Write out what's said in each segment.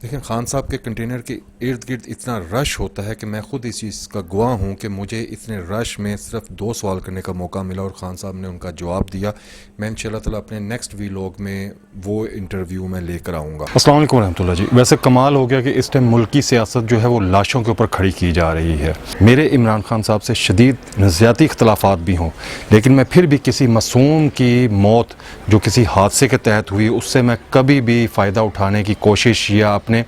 देखिए खान साहब के कंटेनर के इर्द गिर्द इतना रश होता है कि मैं ख़ुद इस चीज़ का गवाह हूँ कि मुझे इतने रश में सिर्फ 2 सवाल करने का मौका मिला और ख़ान साहब ने उनका जवाब दिया। मैं इंशाल्लाह ताला अपने नेक्स्ट वीलॉग में वो इंटरव्यू में लेकर आऊँगा। अस्सलाम वालेकुम रहमतुल्लाह जी। वैसे कमाल हो गया कि इस टाइम मुल्क की सियासत जो है वो लाशों के ऊपर खड़ी की जा रही है। मेरे इमरान खान साहब से शदीद नज़रियाती इख्तलाफात भी हों, लेकिन मैं फिर भी किसी मासूम की मौत जो किसी हादसे के तहत हुई उससे मैं कभी भी फ़ायदा उठाने की कोशिश या अपने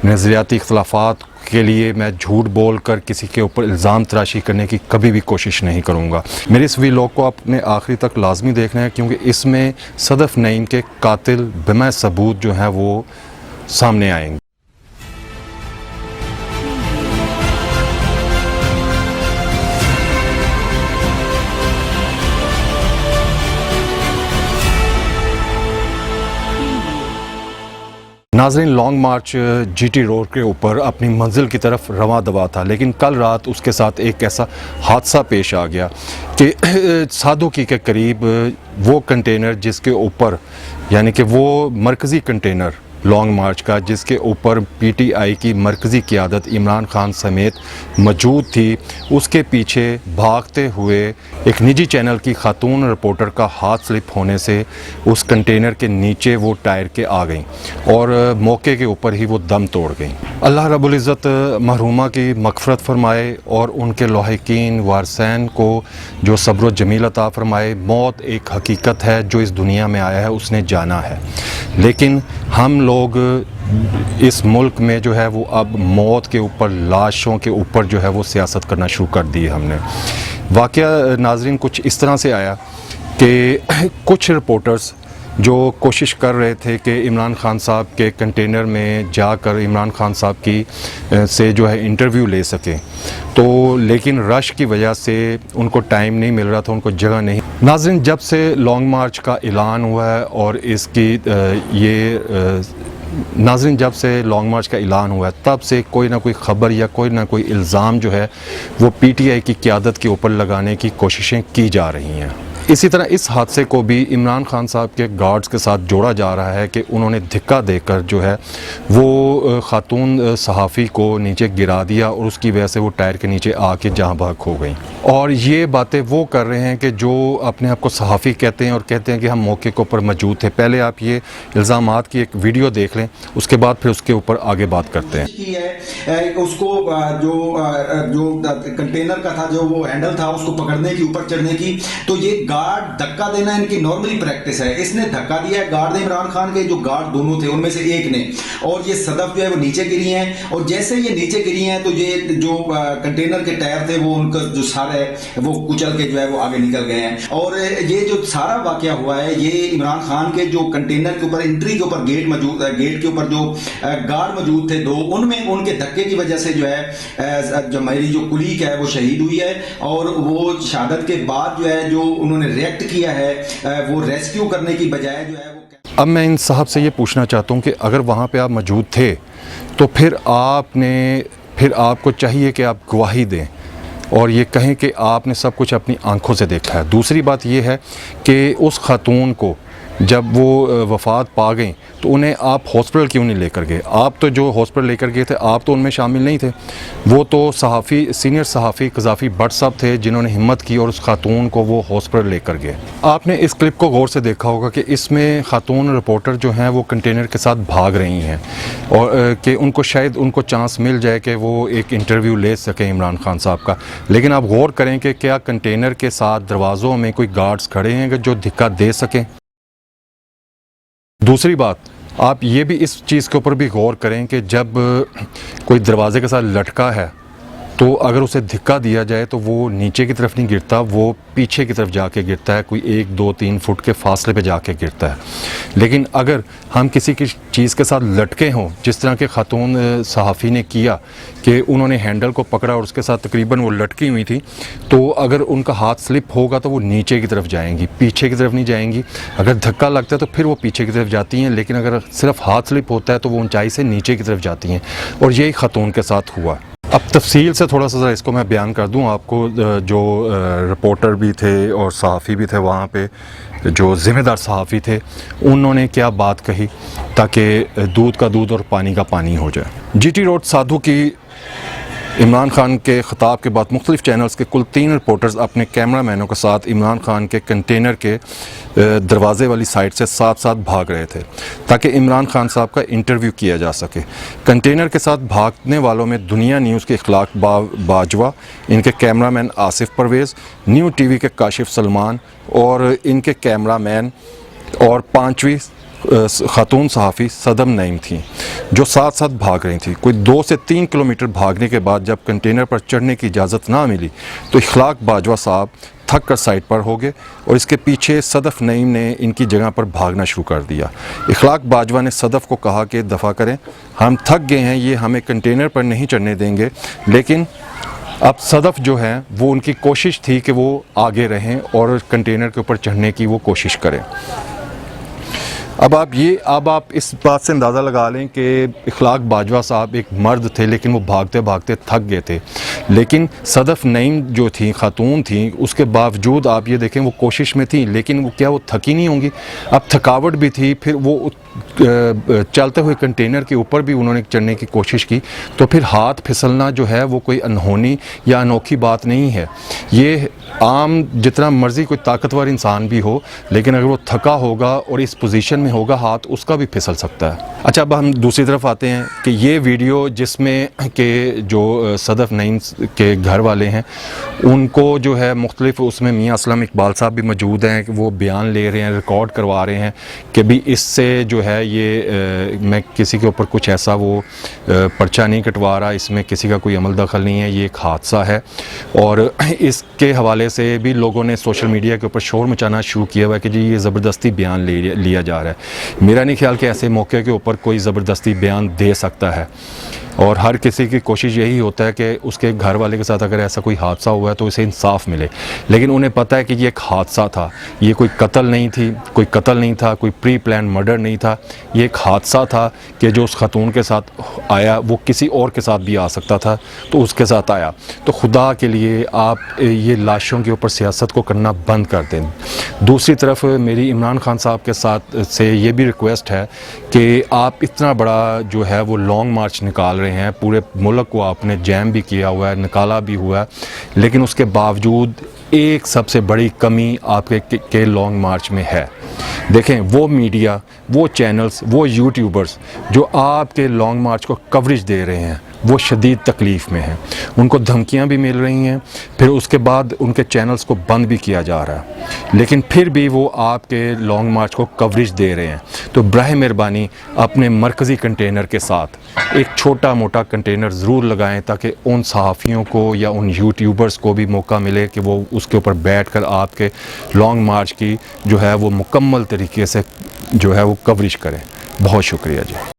नज़रियाती इख्तलाफात के लिए मैं झूठ बोल कर किसी के ऊपर इल्ज़ाम तराशी करने की कभी भी कोशिश नहीं करूँगा। मेरे इस वीलॉग को आपने आखिरी तक लाजमी देखना है, क्योंकि इसमें सदफ़ नईम के कातिल बिमा सबूत जो हैं वो सामने आएंगे। नाज़रीन, लॉन्ग मार्च जीटी रोड के ऊपर अपनी मंजिल की तरफ रवां दवा था, लेकिन कल रात उसके साथ एक ऐसा हादसा पेश आ गया कि सादोकी के करीब वो कंटेनर जिसके ऊपर, यानी कि वो मरकज़ी कंटेनर लॉन्ग मार्च का जिसके ऊपर पीटीआई की मरकज़ी क़यादत इमरान खान समेत मौजूद थी, उसके पीछे भागते हुए एक निजी चैनल की खातून रिपोर्टर का हाथ स्लिप होने से उस कंटेनर के नीचे वो टायर के आ गई और मौके के ऊपर ही वो दम तोड़ गई। अल्लाह रब्बुल इज़्ज़त मरहूमा की मग़फ़िरत फ़रमाए और उनके लाहिकीन वारसैन को जो सब्र जमील अता फ़रमाए। मौत एक हकीकत है, जो इस दुनिया में आया है उसने जाना है, लेकिन हम लोग इस मुल्क में जो है वो अब मौत के ऊपर, लाशों के ऊपर जो है वो सियासत करना शुरू कर दी है हमने। वाक़या नाज़रीन कुछ इस तरह से आया कि कुछ रिपोर्टर्स जो कोशिश कर रहे थे कि इमरान खान साहब के कंटेनर में जाकर इमरान खान साहब की से जो है इंटरव्यू ले सकें, तो लेकिन रश की वजह से उनको टाइम नहीं मिल रहा था, उनको जगह नहीं। नाज़रीन, जब से लॉन्ग मार्च का ऐलान हुआ है और इसकी नाज़रीन जब से लॉन्ग मार्च का ऐलान हुआ है तब से कोई ना कोई ख़बर या कोई ना कोई इल्ज़ाम जो है वो पीटीआई की क़यादत के ऊपर लगाने की कोशिशें की जा रही हैं। इसी तरह इस हादसे को भी इमरान खान साहब के गार्ड्स के साथ जोड़ा जा रहा है कि उन्होंने धिक्का देकर जो है वो खातून सहाफ़ी को नीचे गिरा दिया और उसकी वजह से वो टायर के नीचे आके जहाँ भाग हो गई। और ये बातें वो कर रहे हैं कि जो अपने आप को सहाफ़ी कहते हैं और कहते हैं कि हम मौके के ऊपर मौजूद थे। पहले आप ये इल्ज़ामात की एक वीडियो देख लें, उसके बाद फिर उसके ऊपर आगे बात करते हैं। उसको जो कंटेनर का था, जो वो हैंडल था, उसको पकड़ने की, ऊपर चढ़ने की, तो ये गार्ड धक्का देना इनकी नॉर्मली प्रैक्टिस है। इसने धक्का दिया है गार्ड ने, इमरान खान के जो गार्ड दोनों थे उनमें से एक ने, और ये सदफ जो है वो नीचे गिरी हैं। और जैसे ये नीचे गिरी हैं तो ये जो कंटेनर के टायर थे वो उनका जो सारा है वो कुचल के जो है वो आगे निकल गए हैं। और ये जो सारा वाकया हुआ है ये इमरान खान के जो कंटेनर के ऊपर एंट्री के ऊपर गेट मौजूद है, गेट के ऊपर जो गार्ड मौजूद थे दो, उनमें उनके धक्के की वजह से जो है जो मेरी जो कुलीग है वो शहीद हुई है। और वो शहादत के बाद जो है जो उन्होंने रिएक्ट किया है वो रेस्क्यू करने की बजाय जो है वो। अब मैं इन साहब से ये पूछना चाहता हूँ कि अगर वहाँ पे आप मौजूद थे तो फिर आपको चाहिए कि आप गवाही दें और ये कहें कि आपने सब कुछ अपनी आंखों से देखा है। दूसरी बात ये है कि उस खातून को जब वो वफ़ात पा गई तो उन्हें आप हॉस्पिटल क्यों नहीं लेकर गए? आप तो जो हॉस्पिटल लेकर गए थे आप तो उनमें शामिल नहीं थे। वो तो सहाफ़ी, सीनियर सहाफ़ी क़ज़ाफ़ी भट्ट साहब थे जिन्होंने हिम्मत की और उस खातून को वो हॉस्पिटल लेकर गए। आपने इस क्लिप को गौर से देखा होगा कि इसमें खातून रिपोर्टर जो हैं वो कंटेनर के साथ भाग रही हैं और कि उनको शायद उनको चांस मिल जाए कि वो एक इंटरव्यू ले सकें इमरान खान साहब का। लेकिन आप गौर करें कि क्या कंटेनर के साथ दरवाज़ों में कोई गार्ड्स खड़े हैं जो धिक्का दे सकें? दूसरी बात, आप ये भी इस चीज़ के ऊपर भी गौर करें कि जब कोई दरवाज़े के साथ लटका है तो अगर उसे धिक्का दिया जाए तो वो नीचे की तरफ नहीं गिरता, वो पीछे की तरफ जाके गिरता है, कोई 1-2-3 फुट के फासले पे जाके गिरता है। लेकिन अगर हम किसी की चीज़ के साथ लटके हों, जिस तरह के खातून सहाफ़ी ने किया कि उन्होंने हैंडल को पकड़ा और उसके साथ तकरीबन वो लटकी हुई थी, तो अगर उनका हाथ स्लिप होगा तो वो नीचे की तरफ जाएंगी, पीछे की तरफ नहीं जाएंगी। अगर धक्का लगता है तो फिर वो पीछे की तरफ जाती हैं, लेकिन अगर सिर्फ हाथ स्लिप होता है तो वो ऊंचाई से नीचे की तरफ जाती हैं। और यही खातून के साथ हुआ। अब तफसील से थोड़ा सा इसको मैं बयान कर दूं आपको। जो रिपोर्टर भी थे और सहाफ़ी भी थे वहाँ पे, जो ज़िम्मेदार सहाफ़ी थे, उन्होंने क्या बात कही ताकि दूध का दूध और पानी का पानी हो जाए। जीटी रोड साधु की इमरान खान के ख़िताब के बाद मुख्तलिफ़ चैनल्स के कुल 3 रिपोर्टर्स अपने कैमरा मैनों के साथ इमरान खान के कंटेनर के दरवाज़े वाली साइड से साथ साथ भाग रहे थे ताकि इमरान खान साहब का इंटरव्यू किया जा सके। कंटेनर के साथ भागने वालों में दुनिया न्यूज़ के इखलाक बाजवा, इनके cameraman Asif Parvez, New TV के काशिफ सलमान और इनके कैमरामैन और 5वीं खातून सहाफ़ी सदम नईम थी, जो साथ साथ भाग रही थी। कोई 2 से 3 किलोमीटर भागने के बाद जब कंटेनर पर चढ़ने की इजाज़त ना मिली तो इखलाक बाजवा साहब थक कर साइड पर हो गए और इसके पीछे सदफ़ नईम ने इनकी जगह पर भागना शुरू कर दिया। इखलाक बाजवा ने सदफ़ को कहा कि दफ़ा करें, हम थक गए हैं, ये हमें कंटेनर पर नहीं चढ़ने देंगे। लेकिन अब सदफ़ जो है वो उनकी कोशिश थी कि वो आगे रहें और कंटेनर के ऊपर चढ़ने की वो कोशिश करें। अब आप इस बात से अंदाज़ा लगा लें कि इखलाक बाजवा साहब एक मर्द थे लेकिन वो भागते भागते थक गए थे। लेकिन सदफ़ नईम जो थी, खातून थी, उसके बावजूद आप ये देखें वो कोशिश में थी, लेकिन वो क्या वो थकी नहीं होंगी? अब थकावट भी थी, फिर वो चलते हुए कंटेनर के ऊपर भी उन्होंने चढ़ने की कोशिश की, तो फिर हाथ फिसलना जो है वो कोई अनहोनी या अनोखी बात नहीं है। ये आम जितना मर्ज़ी कोई ताकतवर इंसान भी हो, लेकिन अगर वो थका होगा और इस पोजीशन में होगा हाथ उसका भी फिसल सकता है। अच्छा, अब हम दूसरी तरफ आते हैं कि ये वीडियो जिसमें कि जो सदफ़ नईम के घर वाले हैं उनको जो है मुख्तलिफ, उसमें मियाँ असलम इकबाल साहब भी मौजूद हैं कि वो बयान ले रहे हैं, रिकॉर्ड करवा रहे हैं कि भी इससे जो है ये मैं किसी के ऊपर कुछ ऐसा वो पर्चा नहीं कटवा रहा, इसमें किसी का कोई अमल दखल नहीं है, ये एक हादसा है। और इसके हवाले से भी लोगों ने सोशल मीडिया के ऊपर शोर मचाना शुरू किया हुआ है कि जी ये ज़बरदस्ती बयान लिया जा रहा है। मेरा नहीं ख्याल कि ऐसे मौके के ऊपर कोई ज़बरदस्ती बयान दे सकता है, और हर किसी की कोशिश यही होता है कि उसके घर वाले के साथ अगर ऐसा कोई हादसा हुआ है तो उसे इंसाफ मिले। लेकिन उन्हें पता है कि ये एक हादसा था, ये कोई कत्ल नहीं था, कोई प्री प्लान मर्डर नहीं था, ये एक हादसा था कि जो उस खातून के साथ आया वो किसी और के साथ भी आ सकता था, तो उसके साथ आया। तो खुदा के लिए आप ये लाशों के ऊपर सियासत को करना बंद कर दें। दूसरी तरफ मेरी इमरान खान साहब के साथ से ये भी रिक्वेस्ट है कि आप इतना बड़ा जो है वो लॉन्ग मार्च निकाल रहे हैं, पूरे मुल्क को आपने जैम भी किया हुआ है, निकाला भी हुआ है, लेकिन उसके बावजूद एक सबसे बड़ी कमी आपके लॉन्ग मार्च में है। देखें, वो मीडिया, वो चैनल्स, वो यूट्यूबर्स जो आपके लॉन्ग मार्च को कवरेज दे रहे हैं वो शदीद तकलीफ़ में हैं, उनको धमकियां भी मिल रही हैं, फिर उसके बाद उनके चैनल्स को बंद भी किया जा रहा है, लेकिन फिर भी वो आपके लॉन्ग मार्च को कवरेज दे रहे हैं। तो बराह मेहरबानी अपने मरकज़ी कंटेनर के साथ एक छोटा मोटा कंटेनर ज़रूर लगाएं ताकि उन सहाफ़ियों को या उन यूट्यूबर्स को भी मौका मिले कि वो उसके ऊपर बैठ कर आपके लॉन्ग मार्च की जो है वो मुकम्मल तरीके से जो है वो कवरेज करें। बहुत शुक्रिया जी।